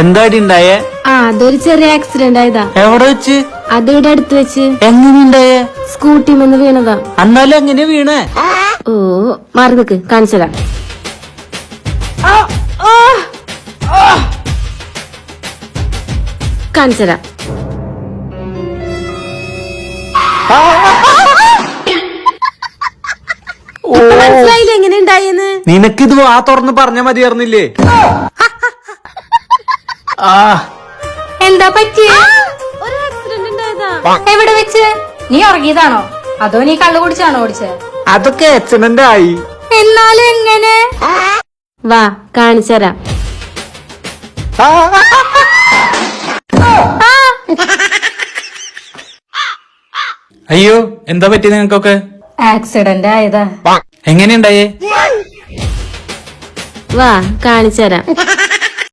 എന്താടി ഉണ്ടായേ? അതൊരു ചെറിയ ആക്സിഡന്റ് ആയതാ. എവിടെ വെച്ച്? അതിവിടെ അടുത്ത് വെച്ച്. എങ്ങനെയുണ്ടായേ? സ്കൂട്ടിമെന്ന് വീണതാ. എന്നാലും എങ്ങനെ വീണേ? ഓ മാറി നിക്ക്, കാണിച്ചതാ. കാണിച്ചതാ. മനസ്സിലായില്ല എങ്ങനെ ഉണ്ടായെന്ന്? നിനക്കിത് വാ തുറന്ന് പറഞ്ഞ മതിയായിരുന്നില്ലേ? എന്താ പറ്റിയേ? ഒരു ആക്സിഡന്റ് ഉണ്ടായതാ. എവിടെ വെച്ച്? നീ ഉറങ്ങിയതാണോ അതോ നീ കള്ളു കുടിച്ചാണോ ഓടിച്ചേ? അതൊക്കെ ആക്സിഡന്റ് ആയി. എന്നാലും എങ്ങനെ? വാ കാണിച്ചരാ. അയ്യോ, എന്താ പറ്റി നിങ്ങൾക്കൊക്കെ? ആക്സിഡന്റ് ആയതാ. എങ്ങനെയുണ്ടായേ? വാ കാണിച്ചരാ.